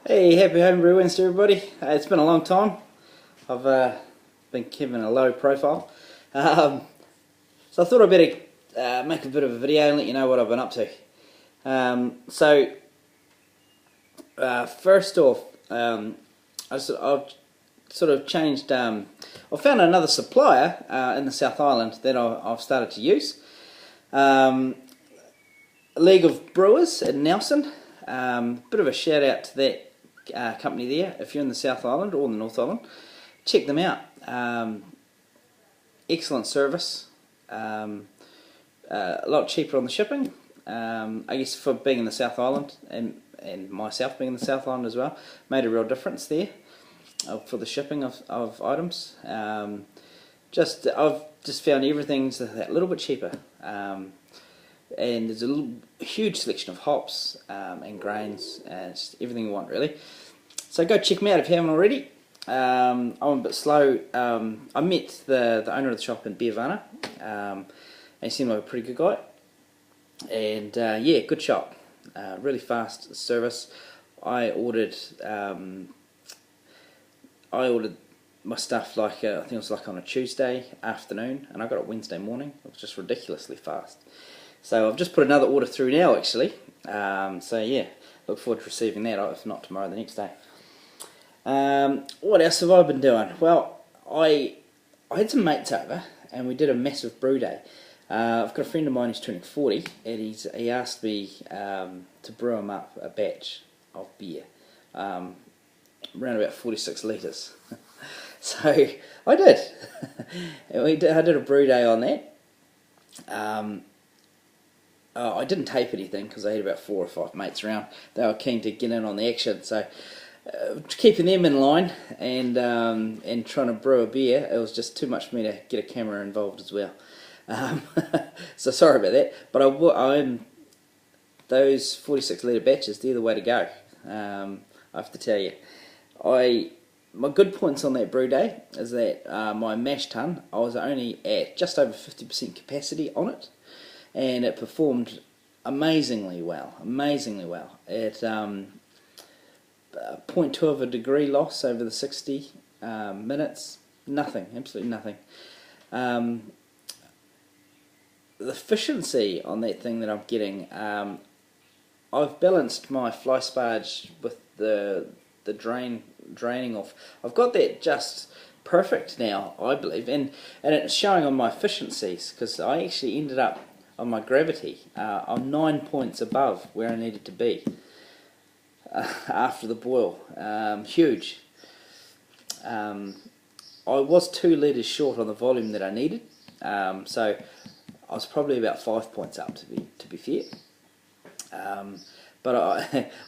Hey, happy homebrew Wednesday, everybody. It's been a long time. I've been keeping a low profile. So I thought I'd better make a bit of a video and let you know what I've been up to. First off, I've sort of changed. I found another supplier in the South Island that I've started to use. A League of Brewers in Nelson. Bit of a shout out to that company there. If you're in the South Island or the North Island, check them out. Excellent service. A lot cheaper on the shipping. I guess for being in the South Island and myself being in the South Island as well, made a real difference there for the shipping of items. I've just found everything's a little bit cheaper. And there's a huge selection of hops and grains and it's everything you want, really. So go check them out if you haven't already. I'm a bit slow. I met the owner of the shop in Beervana, and he seemed like a pretty good guy. And yeah, good shop, really fast service. I ordered my stuff I think it was like on a Tuesday afternoon, and I got it Wednesday morning. It was just ridiculously fast. So I've just put another order through now, actually. So yeah, look forward to receiving that, if not tomorrow, the next day. What else have I been doing? Well, I had some mates over, and we did a massive brew day. I've got a friend of mine who's turning 40, and he asked me to brew him up a batch of beer, around about 46 litres. So I did. I did a brew day on that. I didn't tape anything because I had about 4 or 5 mates around. They were keen to get in on the action, so keeping them in line and trying to brew a beer, it was just too much for me to get a camera involved as well. So sorry about that, but I'm those 46 litre batches, they're the way to go. I have to tell you, my good points on that brew day is that my mash tun, I was only at just over 50% capacity on it. And it performed amazingly well, At 0.2 of a degree loss over the 60 minutes, nothing, absolutely nothing. The efficiency on that thing that I'm getting, I've balanced my fly sparge with the draining off. I've got that just perfect now, I believe, and it's showing on my efficiencies, because I actually ended up on my gravity, I'm 9 points above where I needed to be after the boil. Huge. I was 2 litres short on the volume that I needed, so I was probably about 5 points up to be fair. But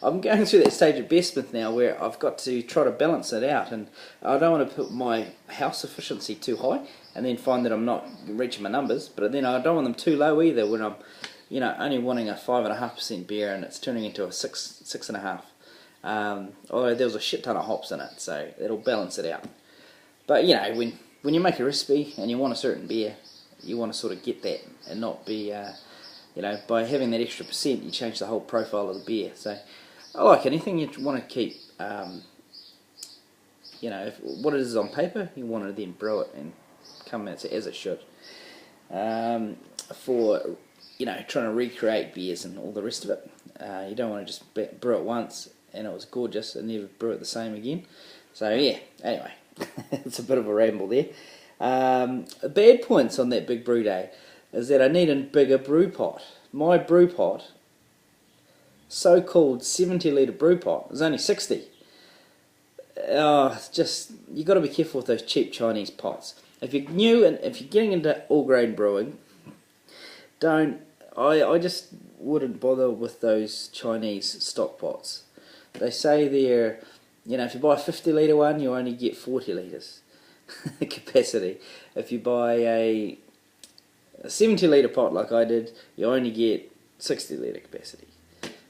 I'm going through that stage of Bestmouth now where I've got to try to balance it out, and I don't want to put my house efficiency too high and then find that I'm not reaching my numbers, but then I don't want them too low either when I'm only wanting a 5.5% beer and it's turning into a 6.5. Although there was a shit ton of hops in it, so it'll balance it out. But when you make a recipe and you want a certain beer, you want to sort of get that and not be by having that extra percent, you change the whole profile of the beer. So, I like anything you want to keep, if what it is on paper, you want to then brew it and come out as it should. For, trying to recreate beers and all the rest of it, you don't want to just brew it once and it was gorgeous and never brew it the same again. So, yeah, anyway, it's a bit of a ramble there. Bad points on that big brew day is that I need a bigger brew pot. My brew pot, so-called 70 litre brew pot, is only 60. You got to be careful with those cheap Chinese pots. If you're new and if you're getting into all grain brewing, I just wouldn't bother with those Chinese stock pots. They say they're, if you buy a 50 litre one, you only get 40 litres capacity. If you buy a 70 litre pot like I did, you only get 60 litre capacity.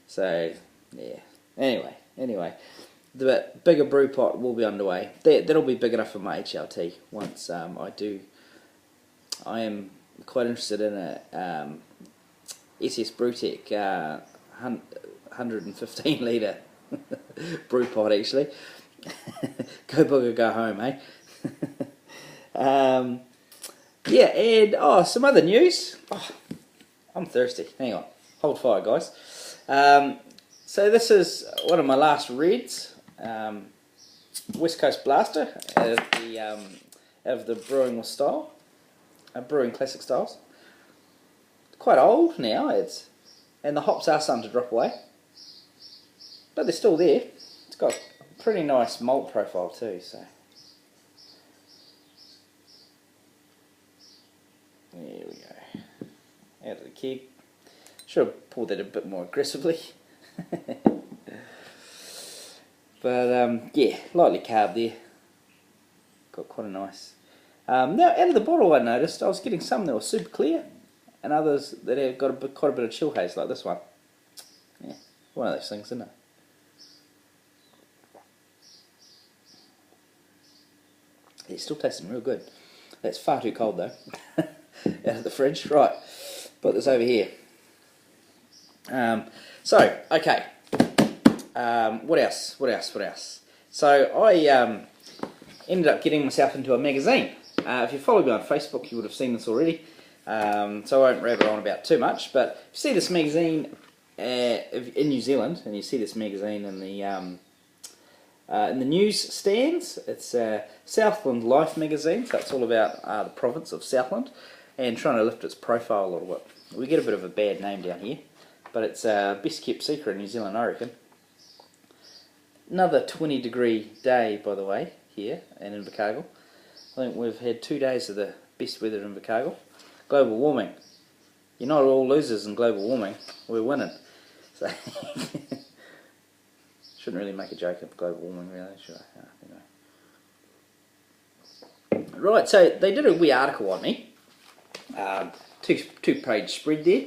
So, yeah. Anyway, the bigger brew pot will be underway. That'll be big enough for my HLT once I do. I am quite interested in a SS Brewtech 115 litre brew pot actually. Go booger, go home, eh? Yeah, and some other news. Oh, I'm thirsty. Hang on, hold fire, guys. So this is one of my last reds, West Coast Blaster, out of the brewing style, brewing classic styles. Quite old now, and the hops are starting to drop away, but they're still there. It's got a pretty nice malt profile too, so there we go. Out of the keg. Should have poured that a bit more aggressively. But yeah, lightly carb there. Got quite a nice. Now out of the bottle, I noticed I was getting some that were super clear, and others that have got quite a bit of chill haze, like this one. Yeah, one of those things, isn't it? It's still tasting real good. That's far too cold though. Out of the fridge. Right, put this over here. So, okay. What else? So I ended up getting myself into a magazine. If you follow me on Facebook, you would have seen this already. So I won't rabble on about too much. But if you see this magazine in New Zealand, and you see this magazine in the news stands, it's Southland Life magazine. So it's all about the province of Southland and trying to lift its profile a little bit. We get a bit of a bad name down here, but it's best kept secret in New Zealand, I reckon. Another 20-degree day, by the way, here in Invercargill. I think we've had 2 days of the best weather in Invercargill. Global warming. You're not all losers in global warming. We're winning. So shouldn't really make a joke of global warming, really, should I? Right, so they did a wee article on me. Two-page spread there.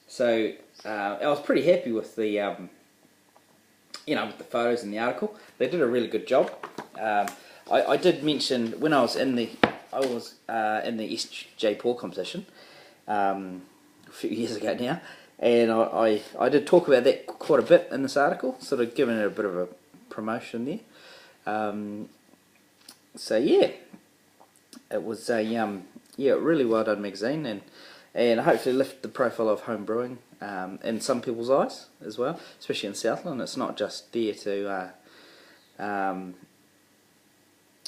So I was pretty happy with the with the photos in the article. They did a really good job. I did mention when I was in the H.B.W competition a few years ago now, and I did talk about that quite a bit in this article, sort of giving it a bit of a promotion there. So yeah, it was a really well done magazine, and hopefully lift the profile of home brewing in some people's eyes as well, especially in Southland. It's not just there to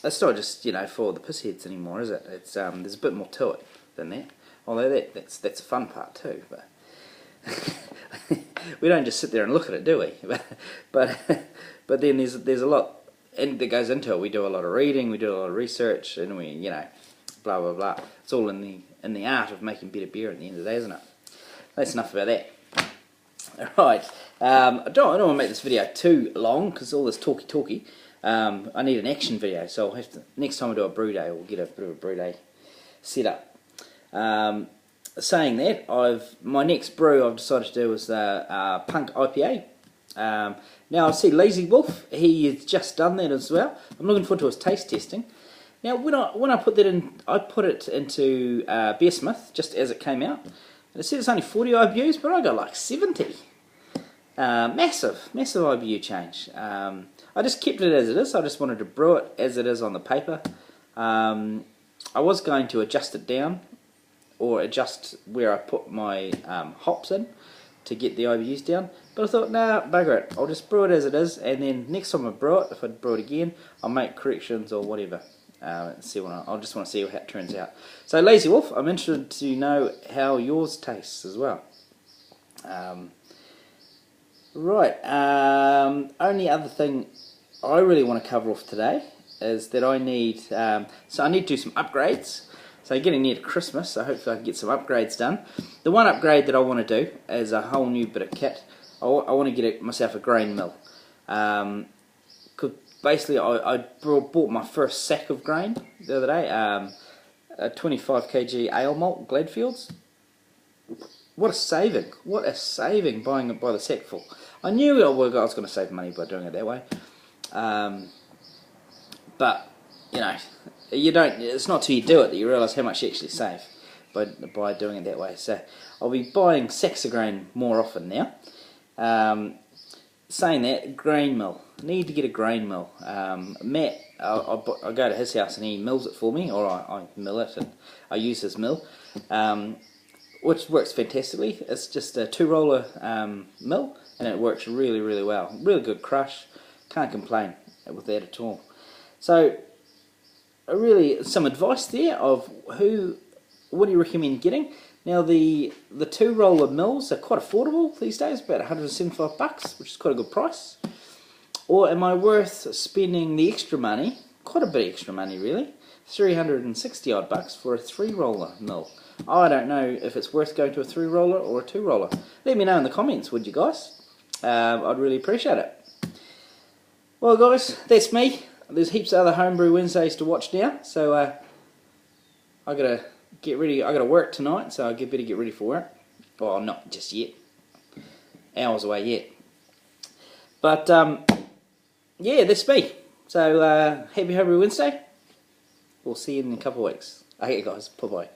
it's not just for the pissheads anymore, is it? It's there's a bit more to it than that. Although that's a fun part too, but we don't just sit there and look at it, do we? but then there's a lot that goes into it. We do a lot of reading, we do a lot of research, and we blah blah blah. It's all in the art of making better beer at the end of the day, isn't it? That's enough about that. Right, I don't want to make this video too long because all this talky. I need an action video, so I'll have to, next time I do a brew day, we'll get a bit of a brew day set up. Saying that, my next brew I've decided to do is the Punk IPA. Now I see Lazy Wolf, he has just done that as well. I'm looking forward to his taste testing. Now when I put that in, I put it into Beersmith just as it came out. And it said it's only 40 IBUs, but I got like 70. Massive IBU change. I just kept it as it is. I just wanted to brew it as it is on the paper. I was going to adjust it down, or adjust where I put my hops in to get the IBUs down. But I thought, nah, bugger it. I'll just brew it as it is, and then next time I brew it, if I brew it again, I'll make corrections or whatever. And see I just want to see how it turns out. So Lazy Wolf, I'm interested to know how yours tastes as well. Right, only other thing I really want to cover off today is that I need, so I need to do some upgrades. So getting near to Christmas, so hopefully I can get some upgrades done. The one upgrade that I want to do is a whole new bit of kit. I want to get myself a grain mill. Basically, I bought my first sack of grain the other day, a 25 kg ale malt, Gladfields. What a saving! What a saving buying it by the sackful. I knew I was going to save money by doing it that way, but you don't. It's not till you do it that you realise how much you actually save by doing it that way. So I'll be buying sacks of grain more often now. saying that, grain mill. Need to get a grain mill. Matt, I go to his house and he mills it for me, or I mill it and I use his mill, which works fantastically. It's just a 2-roller mill, and it works really, really well. Really good crush. Can't complain with that at all. So, really, some advice there of what do you recommend getting? Now the 2-roller mills are quite affordable these days, about $175, which is quite a good price. Or am I worth spending the extra money, quite a bit extra money really, 360 odd bucks for a 3-roller mill? I don't know if it's worth going to a 3-roller or a 2-roller. Let me know in the comments, would you guys? I'd really appreciate it. Well guys, that's me. There's heaps of other Homebrew Wednesdays to watch now, so I gotta get ready. I gotta work tonight, so I better get ready for work. Well, not just yet. Hours away yet. But yeah, that's me. So happy Homebrew Wednesday. We'll see you in a couple of weeks. Okay guys, bye bye.